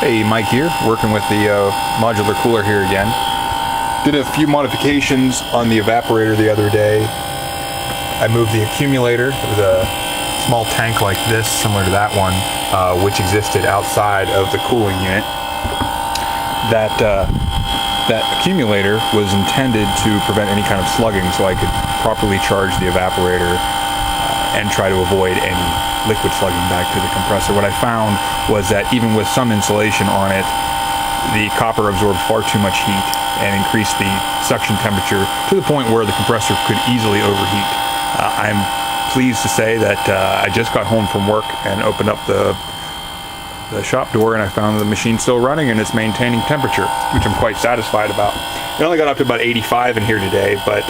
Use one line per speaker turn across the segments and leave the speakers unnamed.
Hey, Mike here, working with the modular cooler here again. Did a few modifications on the evaporator the other day. I moved the accumulator. It was a small tank like this, similar to that one, which existed outside of the cooling unit. That accumulator was intended to prevent any kind of slugging, so I could properly charge the evaporator and try to avoid any liquid slugging back to the compressor. What I found was that even with some insulation on it, the copper absorbed far too much heat and increased the suction temperature to the point where the compressor could easily overheat. I'm pleased to say that I just got home from work and opened up the shop door, and I found the machine still running and it's maintaining temperature, which I'm quite satisfied about. It only got up to about 85 in here today, but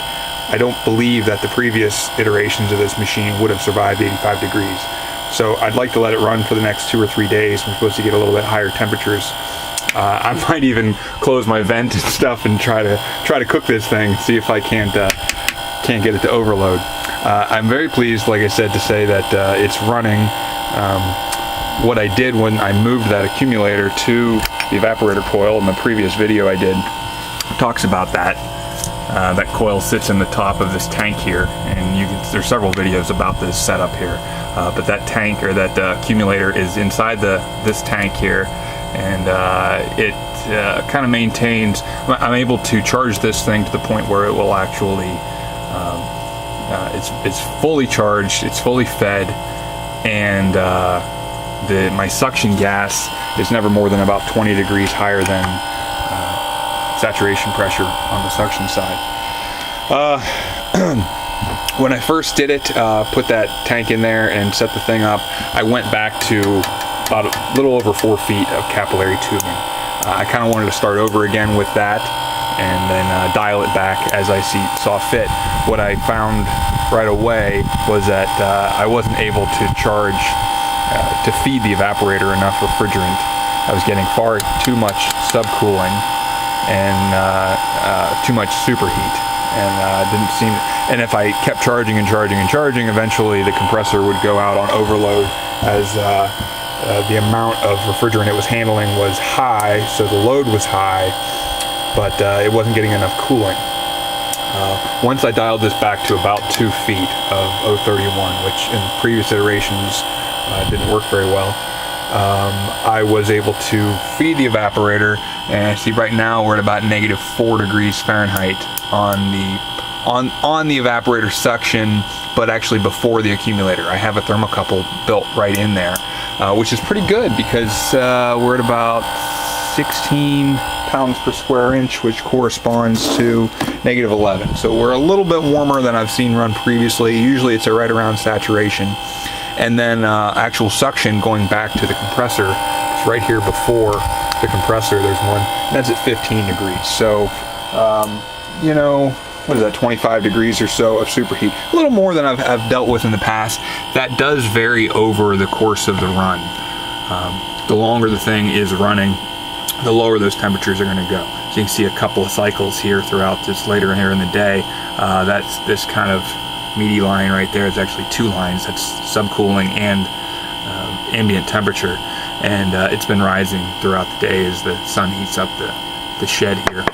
I don't believe that the previous iterations of this machine would have survived 85 degrees. So I'd like to let it run for the next 2 or 3 days. We're supposed to get a little bit higher temperatures. I might even close my vent and stuff and try to cook this thing, see if I can't get it to overload. I'm very pleased, like I said, to say that it's running. What I did when I moved that accumulator to the evaporator coil in the previous video I did talks about that. That coil sits in the top of this tank here, and there's several videos about this setup here. But that tank, or that accumulator, is inside this tank here, and it kind of maintains. I'm able to charge this thing to the point where it will actually, it's fully charged, it's fully fed, and my suction gas is never more than about 20 degrees higher than saturation pressure on the suction side. When I first did it, put that tank in there and set the thing up, I went back to about a little over 4 feet of capillary tubing. I kind of wanted to start over again with that and then dial it back as I saw fit. What I found right away was that I wasn't able to charge, to feed the evaporator enough refrigerant. I was getting far too much subcooling and too much superheat, and didn't seem. And if I kept charging and charging and charging, eventually the compressor would go out on overload as the amount of refrigerant it was handling was high, so the load was high, but it wasn't getting enough cooling. Once I dialed this back to about 2 feet of O31, which in previous iterations didn't work very well, I was able to feed the evaporator, and see right now we're at about -4 degrees Fahrenheit on the evaporator suction, but actually before the accumulator. I have a thermocouple built right in there, which is pretty good because we're at about 16 pounds per square inch, which corresponds to -11. So we're a little bit warmer than I've seen run previously. Usually it's right around saturation. And then actual suction going back to the compressor, it's right here before the compressor, there's one, and that's at 15 degrees. So, you know, what is that, 25 degrees or so of superheat. A little more than I've dealt with in the past. That does vary over the course of the run. The longer the thing is running, the lower those temperatures are going to go. So you can see a couple of cycles here throughout this later here in the day. That's this kind of meaty line right there. It's actually 2 lines. That's subcooling and ambient temperature, and it's been rising throughout the day as the sun heats up the shed here.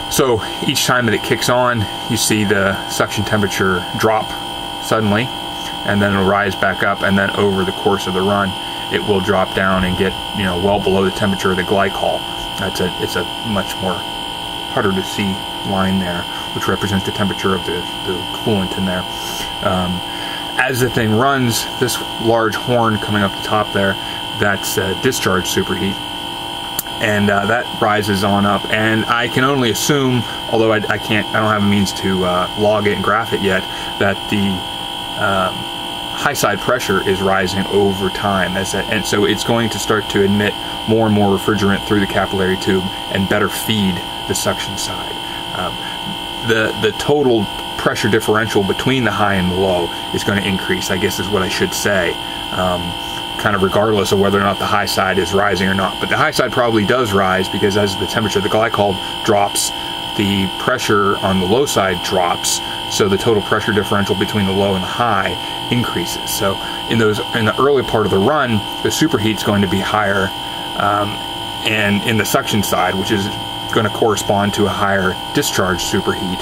So each time that it kicks on, you see the suction temperature drop suddenly, and then it'll rise back up, and then over the course of the run it will drop down and get, you know, well below the temperature of the glycol. It's a much more harder to see line there, which represents the temperature of the coolant in there. As the thing runs, this large horn coming up the top there, that's discharge superheat, and that rises on up. And I can only assume, although I don't have a means to log it and graph it yet, that the high side pressure is rising over time, and so it's going to start to emit more and more refrigerant through the capillary tube and better feed the suction side. The total pressure differential between the high and the low is going to increase, I guess is what I should say, kind of regardless of whether or not the high side is rising or not. But the high side probably does rise, because as the temperature of the glycol drops, the pressure on the low side drops, so the total pressure differential between the low and the high increases. So in the early part of the run, the superheat's going to be higher and in the suction side, which is going to correspond to a higher discharge superheat.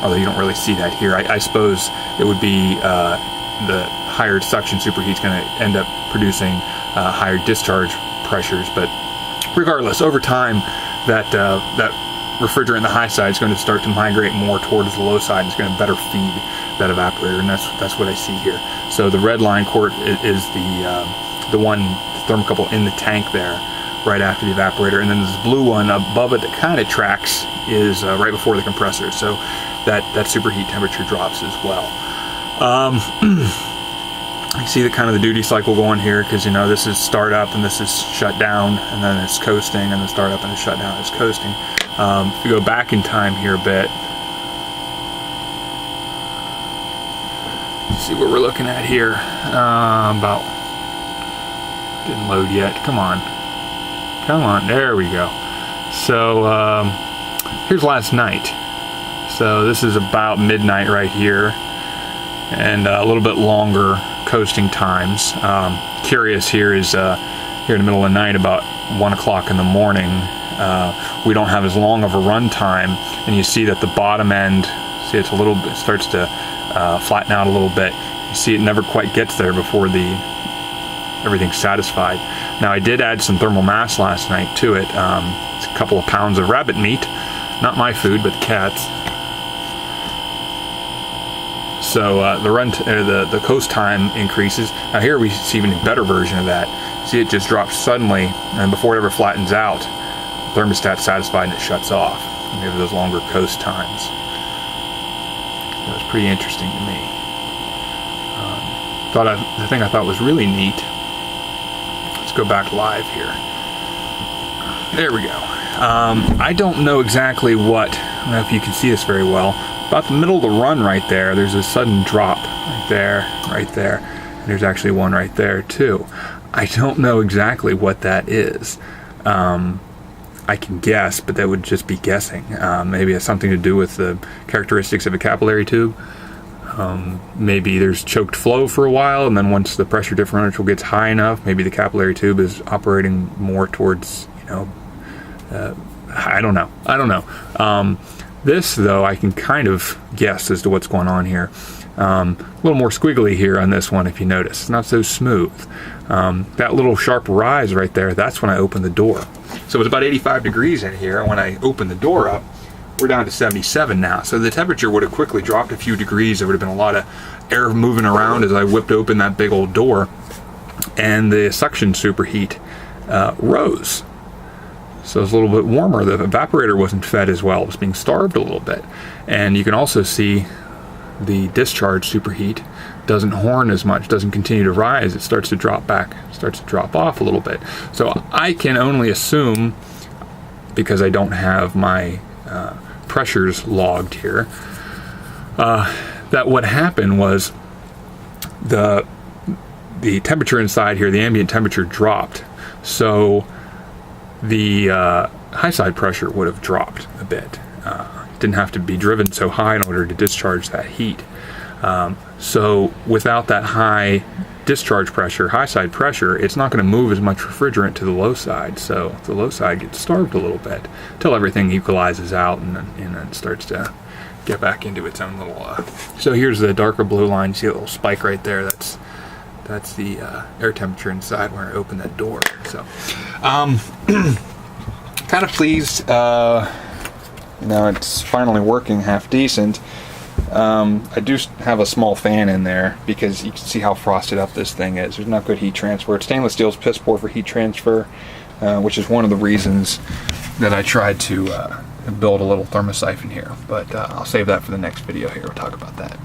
Although you don't really see that here. I suppose it would be the higher suction superheat is going to end up producing higher discharge pressures. But regardless, over time, that refrigerant in the high side is going to start to migrate more towards the low side. It's going to better feed that evaporator, and that's what I see here. So the red line quart is the one thermocouple in the tank there, right after the evaporator, and then this blue one above it that kind of tracks is right before the compressor. So that superheat temperature drops as well. You see the kind of the duty cycle going here, because you know this is start up and this is shut down, and then it's coasting, and then start up and it's shut down, it's coasting. If we go back in time here a bit, see what we're looking at here. About didn't load yet. Come on, there we go. So here's last night. So this is about midnight right here, and a little bit longer coasting times. Curious here is here in the middle of the night, about 1 o'clock in the morning, we don't have as long of a run time, and you see that the bottom end, see it's a little bit, starts to flatten out a little bit. You see it never quite gets there before everything's satisfied. Now I did add some thermal mass last night to it. It's a couple of pounds of rabbit meat, not my food, but the cat's. So the coast time increases. Now here we see even a better version of that. See, it just drops suddenly, and before it ever flattens out, the thermostat's satisfied and it shuts off. And we have those longer coast times. That was pretty interesting to me. The thing I thought was really neat. Let's go back live here. There we go. I don't know exactly what. I don't know if you can see this very well. About the middle of the run right there, there's a sudden drop right there, and there's actually one right there too. I don't know exactly what that is. I can guess, but that would just be guessing. Maybe it has something to do with the characteristics of a capillary tube. Maybe there's choked flow for a while, and then once the pressure differential gets high enough, maybe the capillary tube is operating more towards, I don't know. This, though, I can kind of guess as to what's going on here. A little more squiggly here on this one, if you notice. It's not so smooth. That little sharp rise right there, that's when I opened the door. So it's about 85 degrees in here, and when I opened the door up, we're down to 77 now. So the temperature would have quickly dropped a few degrees. There would have been a lot of air moving around as I whipped open that big old door, and the suction superheat rose. So it's a little bit warmer. The evaporator wasn't fed as well. It was being starved a little bit. And you can also see the discharge superheat doesn't horn as much, doesn't continue to rise. It starts to drop back, starts to drop off a little bit. So I can only assume, because I don't have my pressures logged here, that what happened was the temperature inside here, the ambient temperature dropped. So the high side pressure would have dropped a bit. Didn't have to be driven so high in order to discharge that heat. So without that high discharge pressure, high side pressure, it's not going to move as much refrigerant to the low side. So the low side gets starved a little bit until everything equalizes out and then starts to get back into its own little. So here's the darker blue line. You see a little spike right there. That's the air temperature inside when I open that door. So, kind of pleased. It's finally working half decent. I do have a small fan in there because you can see how frosted up this thing is. There's not good heat transfer. Stainless steel is piss poor for heat transfer, which is one of the reasons that I tried to build a little thermosiphon here. But I'll save that for the next video here. We'll talk about that.